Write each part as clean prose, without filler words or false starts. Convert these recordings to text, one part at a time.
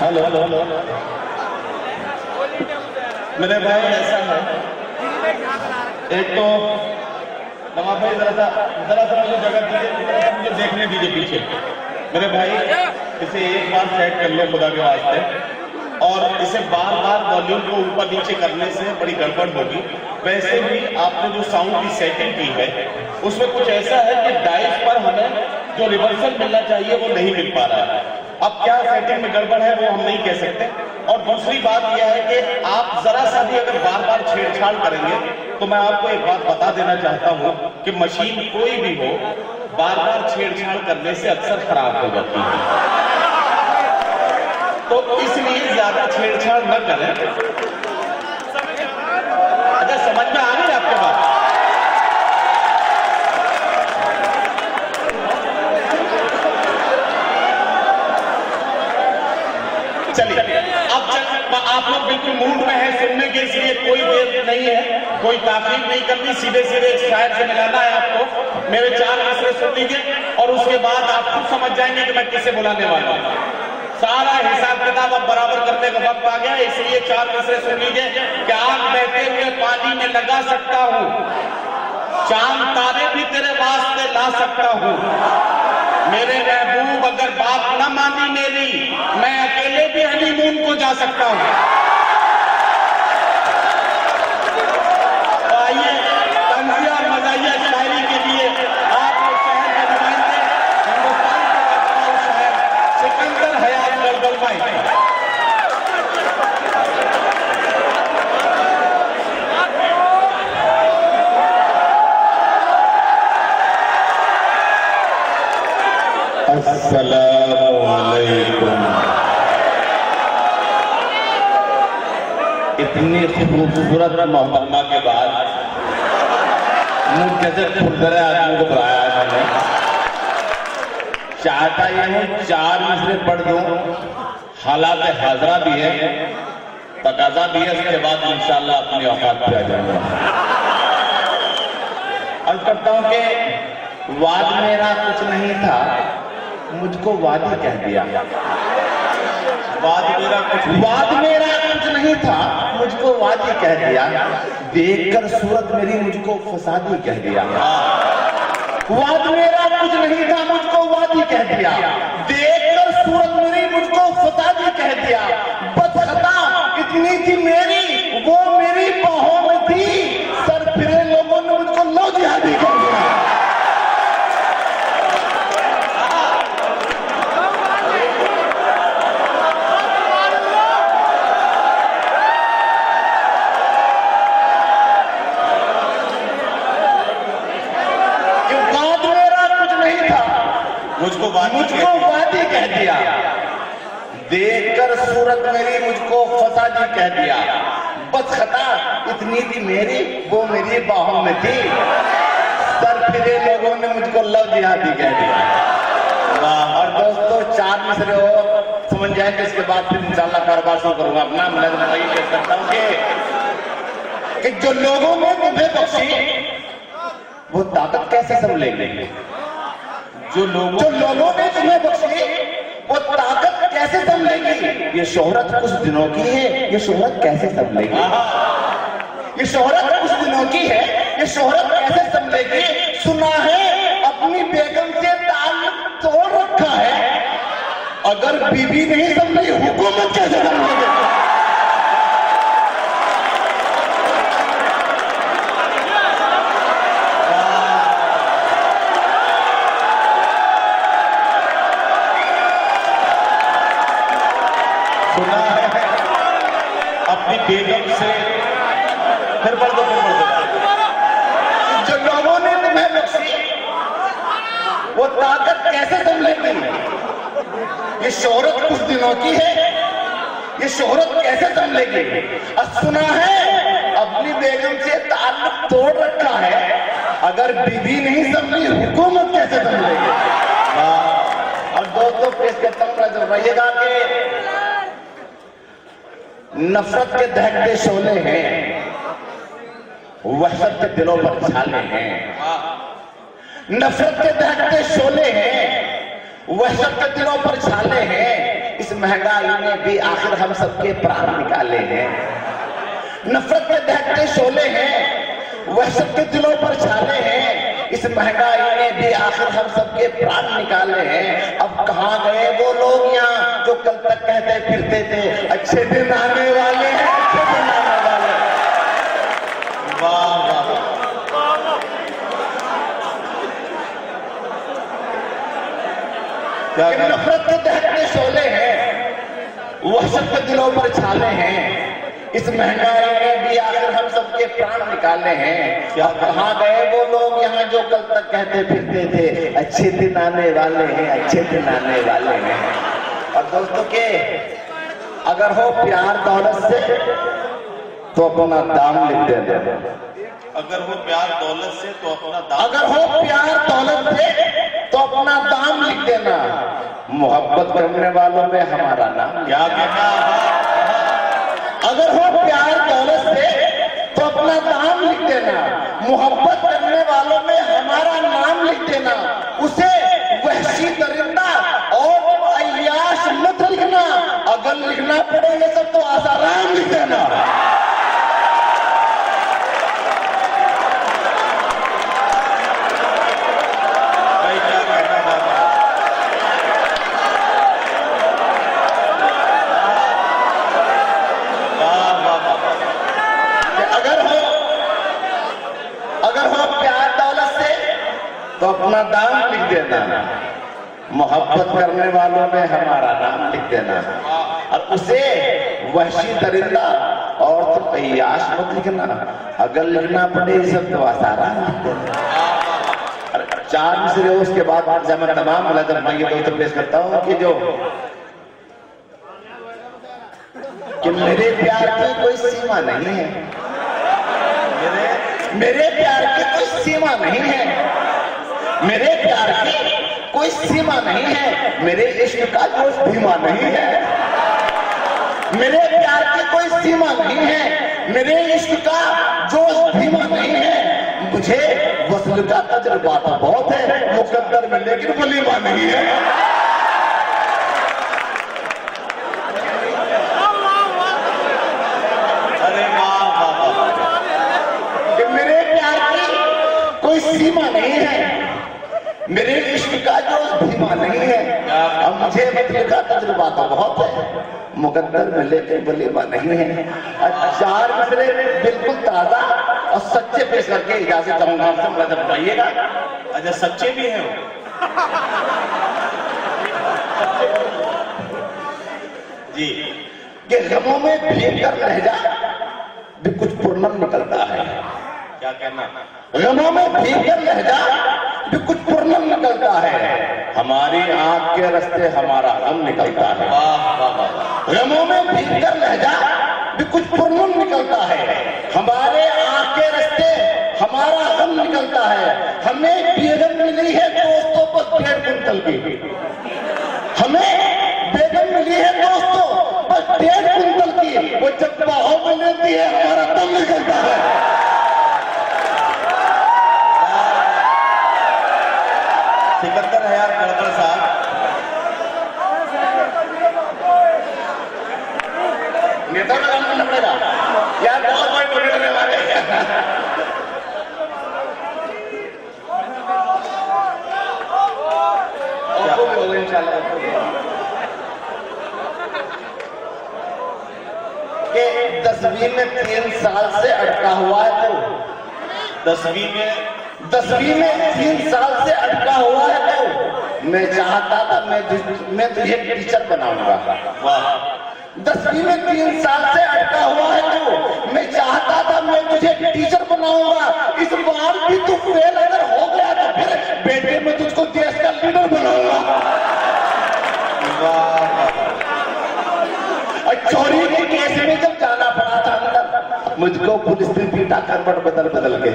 Hello hello hello मेरे भाई, ऐसा है, एक तो नवाब भाई जरा सा मुझे जगह दीजिए, मुझे देखने दीजिए पीछे। मेरे भाई, इसे एक बार सेट कर लो खुदा के वास्ते, और इसे बार बार वॉल्यूम को ऊपर नीचे करने से बड़ी गड़बड़ होगी। वैसे भी आपने जो साउंड की सेटिंग की है उसमें कुछ ऐसा है कि डाइस पर हमें जो रिवर्सल मिलना चाहिए वो नहीं मिल पा रहा है। अब क्या सेटिंग में गड़बड़ है वो हम नहीं कह सकते। और दूसरी बात यह है कि आप जरा सा भी अगर बार बार छेड़छाड़ करेंगे तो मैं आपको एक बात बता देना चाहता हूं कि मशीन कोई भी हो, बार बार छेड़छाड़ करने से अक्सर खराब हो जाती है। तो इसलिए ज्यादा छेड़छाड़ न करें। अच्छा, समझ में आ गई आपके बात? चलिए, अब आप लोग बिल्कुल मूड में है सुनने के, इसलिए कोई देर नहीं है, कोई ताकीद नहीं करनी, सीधे सीधे एक शायर से मिलाना है आपको। मेरे 4 मिसरे सुन लीजिए और उसके बाद आप खुद समझ जाएंगे कि मैं किसे बुलाने वाला हूं। सारा हिसाब किताब अब बराबर करने का वक्त आ गया, इसलिए 4 मिसरे सुन लीजिए कि आग बहते हुए पानी में लगा सकता हूं, चांद तारे भी तेरे वास्ते ला सकता हूं, मेरे महबूब अगर बात न मानी मेरी, मैं अकेले भी हनीमून को जा सकता हूं। तो आइए, तंजिया और मजाहिया शायरी के लिए आप शहर के नुमाइंदे, हिंदुस्तान के बादशाह शहर सिकंदर हयात गर्दल भाई। अस्सलामु अलैकुम। इतनी खूबसूरत मोहतरमा के बाद मुझ जैसे खुरदरे आदमी को बुलाया है मैंने। चाहता यह हूं 4 मिसरे पढ़ दूं, हालात हाजरा भी है, तकाजा भी है, उसके बाद इंशाअल्लाह अपनी औकात पे आ जाऊंगा। अर्ज करता हूं कि वाद मेरा कुछ नहीं था, मुझको वादी कह दिया। वाद मेरा कुछ नहीं था, मुझको वादी कह दिया। देखकर सूरत मेरी मुझको फसादी कह दिया। वाद मेरा कुछ नहीं था, मुझको वादी कह दिया। देखकर सूरत मेरी मुझको फसादी कह दिया। बदखता इतनी थी मेरी, वो मेरी बाहों में थी, सर फिरे लोगों ने मुझको लो जिहादी कह दिया। मुझको वादी कह दिया। देखकर सूरत मेरी मुझको फसादी कह दिया। बदखता इतनी थी मेरी, वो मेरी बाहों में थी, सर फिरे लोगों ने मुझको लव जिहादी कह दिया। और दोस्तों 4 मिसरे और समझ जाएंगे, इसके बाद फिर इंशाअल्लाह कारोबार शुरू करूंगा अपना। मैं ये कह सकता हूं कि जो लोगों ने तुम्हें बख्शी वो ताकत कैसे संभलेगी? जो लोगों ने तुम्हें बख्शी वो ताकत कैसे संभलेगी? ये शोहरत कुछ दिनों की है, ये शोहरत कैसे संभलेगी? ये शोहरत कुछ दिनों की है, ये शोहरत कैसे संभलेगी? सुना है अपनी बेगम से ताल्लुक तोड़ रखा है, अगर बीवी नहीं संभली हुकूमत कैसे संभलेगी? सुना है अपनी बेगम से, फिर पढ़ दो। जो लोगों ने तुम्हें बख्शी वो ताकत कैसे संभलेगी? ये शोहरत कुछ दिनों की है, ये शोहरत कैसे संभलेगी? सुना है अपनी बेगम से ताल्लुक तोड़ रखा है, अगर बीवी नहीं संभली हुकूमत कैसे संभलेगी? और दोस्तों पेश करता हूं, रहिएगा कि नफरत के दहकते शोले हैं, वहशत के दिलों पर छाले हैं। नफरत के दहकते शोले हैं, वहशत के दिलों पर छाले हैं। इस महंगाई ने भी आखिर हम सबके प्राण निकाले हैं। नफरत के दहकते शोले हैं, वह सबके दिलों पर छाले हैं। इस महंगाई ने भी आखिर हम सबके प्राण निकाले हैं। अब कहाँ गए वो लोग यहाँ जो कल तक कहते फिरते थे अच्छे दिन आने वाले हैं, अच्छे दिन आने वाले हैं। वाह वाह, नफरत के दहकते शोले हैं, वह सबके दिलों पर छाले हैं। इस महंगाई में भी आखिर हम सबके प्राण निकाले हैं। क्या कहाँ गए वो लोग यहाँ जो कल तक कहते फिरते थे अच्छे दिन आने वाले हैं, अच्छे दिन आने वाले हैं। और दोस्तों के अगर हो प्यार दौलत से तो अपना दाम लिख देना। अगर हो प्यार दौलत से तो अपना दाम, अगर हो प्यार दौलत से तो अपना दाम लिख देना। मोहब्बत करने वालों में हमारा नाम। क्या कहना, अगर हो प्यार दौलत से तो अपना दाम लिख देना। मोहब्बत करने वालों में हमारा नाम लिख देना। उसे वहशी दरिंदा और अय्याश मत लिखना। अगर लिखना पड़े ये सब तो आसाराम लिख देना। तो अपना दाम लिख देना। मोहब्बत करने वालों में हमारा नाम लिख देना। और उसे वहशी दरिंदा और तो अय्याश मत लिखना। अगर लिखना पड़े सब तो आसाराम लिख देना। 4 मिसरे उसके बाद जब मैं तमाम मुलाजम भाई को तो पेश करता हूँ कि मेरे प्यार की कोई सीमा नहीं है। मेरे प्यार की कोई सीमा नहीं है। मेरे प्यार की कोई सीमा नहीं है। मेरे इश्क का जो धीमा नहीं है। मेरे प्यार की कोई सीमा नहीं है। मेरे इश्क का जो धीमा नहीं है। मुझे वस्ल का तजुर्बा तो बहुत है मुकद्दर में, लेकिन वलीमा नहीं है। अरे वाह वाह, मेरे प्यार की कोई सीमा नहीं है। मेरे इश्क का जो धीमा नहीं है। अब मुझे वस्ल का तजुर्बा तो बहुत है मुकद्दर में, लेकिन वलीमा नहीं है। 4 मिसरे बिल्कुल ताजा और सच्चे पेश करके इजाजत चाहूंगा आपसे, मुलाज़म बताइएगा। अच्छा सच्चे भी हैं वो? जी, कि गमों में भीग कर रह जा भी कुछ पूर्णम निकलता है। क्या कहना, गमों में भीग कर रह जा भी कुछ पूर्णम निकलता है। हमारी आंख के रास्ते हमारा गम निकलता है। वाह वाह वाह, गमों में भीग कर रह जा भी कुछ पूर्णम निकलता है। हमारे आंख के रास्ते हमारा गम निकलता है। हमें बेगम मिली है दोस्तों बस 1.5 कुंटल की। हमें बेगम मिली है दोस्तों बस 1.5 कुंटल की। वो जब बाहों में लेती है हमारा दम निकलता है। सिकंदर है यार गड़बड़ साहब। नेता का काम करना पड़ेगा यार, बहुत बड़े बड़े होने वाले हैं। आपको भी होगा इंशाल्लाह। कि 10वीं में 3 साल से अटका हुआ है तो 10वीं में 3 साल से अटका हुआ है तो मैं चाहता था मैं तुझे टीचर बनाऊंगा। वाह, 10वीं में 3 साल से अटका हुआ है तो मैं चाहता था मैं तुझे टीचर बनाऊंगा। इस बार भी तू फेल अगर हो गया तो फिर बेटे में तुझको देश का लीडर बनाऊंगा। और चोरी के केस में जब जाना पड़ा था अंदर, मुझको पुलिस ने पीटा करवट बदल बदल के।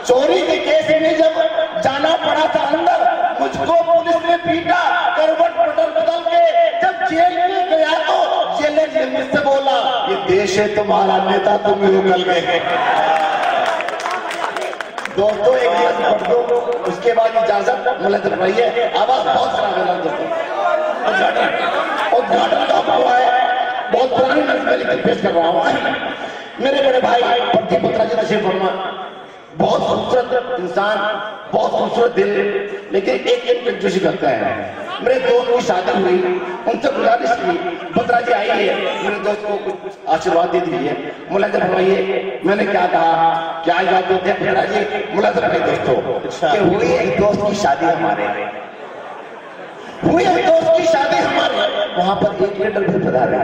चोरी के केस में जब जाना पड़ा था अंदर, मुझको पुलिस ने पीटा करवट बदल बदल के। जब जेल में गया तो जेलर ने मुझसे बोला ये देश है तुम्हारा, नेता तुम ही निकल गए। दोस्तों एक दिवस पढ़ दो, उसके बाद इजाजत। मुलाज़म रहिए, आवाज बहुत खराब है दोस्तों। उद्घाटन का हुआ है, बहुत पुरानी नजर पेश कर रहा हूँ। मेरे बड़े भाई प्रदीप बत्रा जी नशीब फरमा, बहुत खूबसूरत इंसान, बहुत खूबसूरत दिल, लेकिन एक कंजूसी करते हैं। मेरे दोस्त की शादी हुई, उनसे गुजारिश की, बत्रा जी आइए मेरे दोस्त को कुछ आशीर्वाद दे दीजिए, मुलाज़ा फरमाइए। मैंने क्या कहा, क्या याद देते हैं बत्रा जी? मुलाज़ा फरमाइए दोस्तों कि हुई एक दोस्त की शादी हमारे, हुई एक दोस्त की शादी हमारे, वहां पर एक लीटर भी पधारे।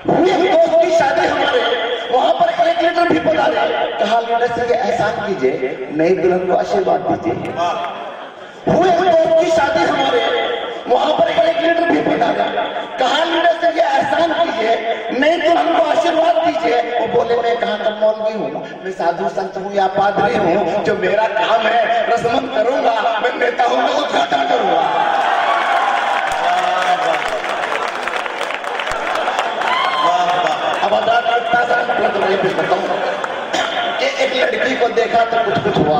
हुई एक दोस्त की शादी हमारे, वहां पर एक लीटर भी पधारे। कहा लीडर से एहसान कीजिए, नई दुल्हन को आशीर्वाद दीजिए। हुए दोस्त की शादी हमारे, वहां पर एक लीटर भी पधारा। कहा लीडर से एहसान कीजिए, नई दुल्हन को आशीर्वाद दीजिए। वो बोले मैं कहाँ का मौलवी हूँ, मैं साधु संत हूँ या पादरी हूँ, जो मेरा काम है रस्म करूंगा, मैं नेता हूँ तो उद्घाटन करूंगा। अब आजाद पेश करता हूँ कि एक लड़की को देखा तो कुछ कुछ हुआ,